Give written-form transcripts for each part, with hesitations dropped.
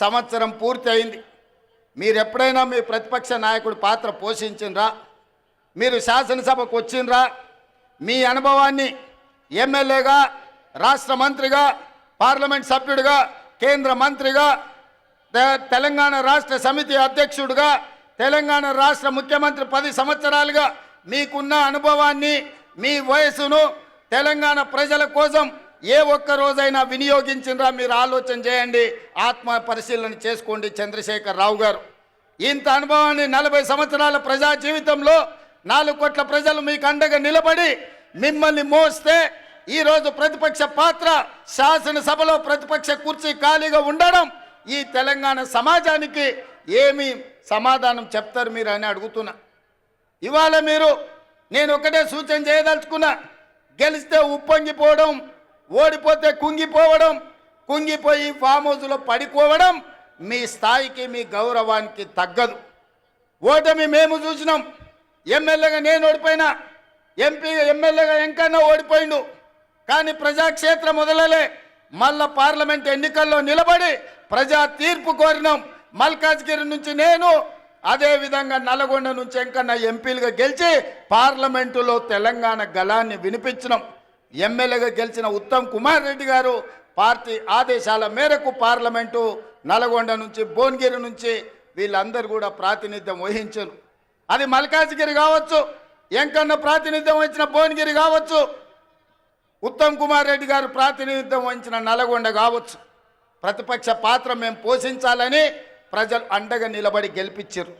సంవత్సరం పూర్తి అయింది. మీరు ఎప్పుడైనా మీ ప్రతిపక్ష నాయకుడి పాత్ర పోషించినరా? మీరు శాసనసభకు వచ్చినరా? మీ అనుభవాన్ని ఎమ్మెల్యేగా, రాష్ట్ర మంత్రిగా, పార్లమెంట్ సభ్యుడిగా, కేంద్ర మంత్రిగా, తెలంగాణ రాష్ట్ర సమితి అధ్యక్షుడిగా, తెలంగాణ రాష్ట్ర ముఖ్యమంత్రి 10 సంవత్సరాలుగా మీకున్న అనుభవాన్ని, మీ వయసును తెలంగాణ ప్రజల కోసం ఏ ఒక్క రోజైనా వినియోగించినరా? మీరు ఆలోచన చేయండి, ఆత్మ పరిశీలన చేసుకోండి. చంద్రశేఖర్ రావు గారు ఇంత అనుభవాన్ని 40 సంవత్సరాల ప్రజా జీవితంలో 4 కోట్ల ప్రజలు మీకు అండగా నిలబడి మిమ్మల్ని మోస్తే ఈరోజు ప్రతిపక్ష పాత్ర, శాసనసభలో ప్రతిపక్ష కుర్చీ ఖాళీగా ఉండడం, ఈ తెలంగాణ సమాజానికి ఏమి సమాధానం చెప్తారు మీరు అని అడుగుతున్నా. ఇవాళ మీరు నేను ఒకటే సూచన చేయదలుచుకున్నా, గెలిస్తే ఉప్పొంగిపోవడం, ఓడిపోతే కుంగిపోవడం, కుంగిపోయి ఫామ్ హౌస్లో పడిపోవడం మీ స్థాయికి, మీ గౌరవానికి తగ్గదు. ఓటమి మేము చూసినాం. ఎమ్మెల్యేగా నేను ఓడిపోయినా, ఎమ్మెల్యేగా ఎంకన్నా ఓడిపోయిండు. కానీ ప్రజాక్షేత్రం మొదలలే మళ్ళా పార్లమెంట్ ఎన్నికల్లో నిలబడి ప్రజా తీర్పు కోరినాం. మల్కాజ్గిరి నుంచి నేను, అదేవిధంగా నల్గొండ నుంచి ఎంకన్నా ఎంపీలుగా గెలిచి పార్లమెంటులో తెలంగాణ గళాన్ని వినిపించినాం. ఎమ్మెల్యేగా గెలిచిన ఉత్తమ్ కుమార్ రెడ్డి గారు పార్టీ ఆదేశాల మేరకు పార్లమెంటు నల్గొండ నుంచి, భువనగిరి నుంచి వీళ్ళందరూ కూడా ప్రాతినిధ్యం వహించారు. అది మల్కాజ్గిరి కావచ్చు, ఎంకన్నా ప్రాతినిధ్యం వహించిన భువనగిరి కావచ్చు, ఉత్తమ్ కుమార్ రెడ్డి గారు ప్రాతినిధ్యం వహించిన నల్గొండ కావచ్చు. ప్రతిపక్ష పాత్ర మేము పోషించాలని ప్రజలు అండగా నిలబడి గెలిపించారు.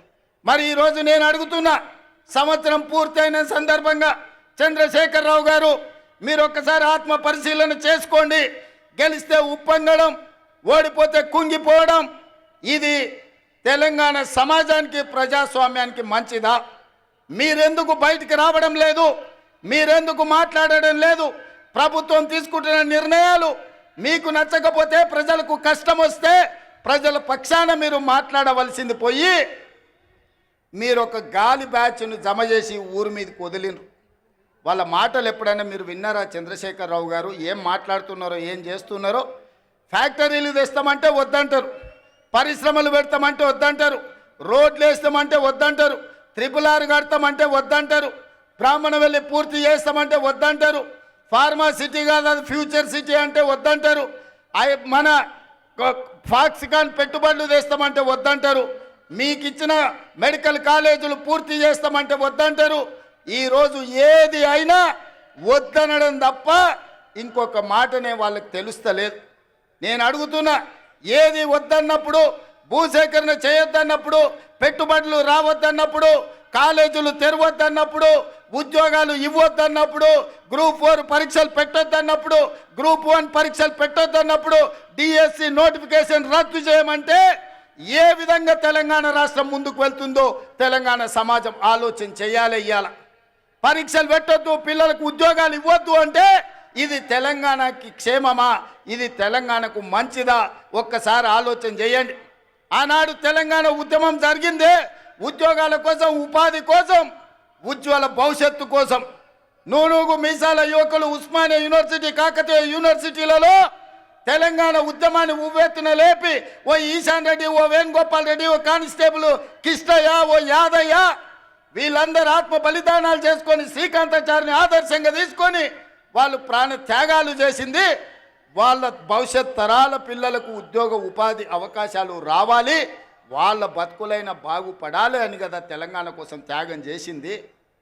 మరి ఈరోజు నేను అడుగుతున్నా, సంవత్సరం పూర్తయిన సందర్భంగా చంద్రశేఖర్ రావు గారు మీరు ఒక్కసారి ఆత్మ పరిశీలన చేసుకోండి. గెలిస్తే ఉప్పొంగడం, ఓడిపోతే కుంగిపోవడం, ఇది తెలంగాణ సమాజానికి, ప్రజాస్వామ్యానికి మంచిదా? మీరెందుకు బయటికి రావడం లేదు? మీరెందుకు మాట్లాడడం లేదు? ప్రభుత్వం తీసుకుంటున్న నిర్ణయాలు మీకు నచ్చకపోతే, ప్రజలకు కష్టం వస్తే ప్రజల పక్షాన మీరు మాట్లాడవలసింది పోయి మీరు ఒక గాలి బ్యాచ్ను జమ చేసి ఊరి మీదకి వదిలినరు. వాళ్ళ మాటలు ఎప్పుడైనా మీరు విన్నారా? చంద్రశేఖర్ రావు గారు ఏం మాట్లాడుతున్నారో, ఏం చేస్తున్నారో? ఫ్యాక్టరీలు తెస్తామంటే వద్దంటారు, పరిశ్రమలు పెడతామంటే వద్దంటారు, రోడ్లు వేస్తామంటే వద్దంటారు, RRR కడతామంటే వద్దంటారు, బ్రాహ్మణ వెళ్ళి పూర్తి చేస్తామంటే వద్దంటారు, ఫార్మా సిటీ కాదు అది ఫ్యూచర్ సిటీ అంటే వద్దంటారు, మన ఫాక్సికాన్ పెట్టుబడులు తెస్తామంటే వద్దంటారు, మీకు ఇచ్చిన మెడికల్ కాలేజీలు పూర్తి చేస్తామంటే వద్దంటారు. ఈరోజు ఏది అయినా వద్దనడం తప్ప ఇంకొక మాటనే వాళ్ళకి తెలుస్తలేదు. నేను అడుగుతున్నా, ఏది వద్దన్నప్పుడు, భూసేకరణ చేయొద్దన్నప్పుడు, పెట్టుబడులు రావద్దన్నప్పుడు, కాలేజీలు తెరవద్దన్నప్పుడు, ఉద్యోగాలు ఇవ్వద్దన్నప్పుడు, గ్రూప్ 4 పరీక్షలు పెట్టొద్దన్నప్పుడు, గ్రూప్ 1 పరీక్షలు పెట్టొద్దన్నప్పుడు, DSC నోటిఫికేషన్ రద్దు చేయమంటే ఏ విధంగా తెలంగాణ రాష్ట్రం ముందుకు వెళ్తుందో తెలంగాణ సమాజం ఆలోచన చేయాలి. ఇయ్యాల పరీక్షలు పెట్టొద్దు, పిల్లలకు ఉద్యోగాలు ఇవ్వద్దు అంటే ఇది తెలంగాణకి క్షేమమా? ఇది తెలంగాణకు మంచిదా? ఒక్కసారి ఆలోచన చేయండి. ఆనాడు తెలంగాణ ఉద్యమం జరిగిందే ఉద్యోగాల కోసం, ఉపాధి కోసం, ఉజ్వల భవిష్యత్తు కోసం. నూనూగు మీసాల యువకులు ఉస్మానియా యూనివర్సిటీ, కాకతీయ యూనివర్సిటీలలో తెలంగాణ ఉద్యమాన్ని ఉవ్వెత్తున లేపి ఓ ఈశాన్ రెడ్డి, ఓ వేణుగోపాల్ రెడ్డి, ఓ కానిస్టేబుల్ కిష్టయ్య, ఓ యాదయ్య వీళ్ళందరూ ఆత్మ బలిదానాలు చేసుకొని శ్రీకాంతాచారిని ఆదర్శంగా తీసుకొని వాళ్ళు ప్రాణ త్యాగాలు చేసింది వాళ్ళ భవిష్యత్ తరాల పిల్లలకు ఉద్యోగ ఉపాధి అవకాశాలు రావాలి, వాళ్ళ బతుకులైన బాగుపడాలి అని కదా తెలంగాణ కోసం త్యాగం చేసింది.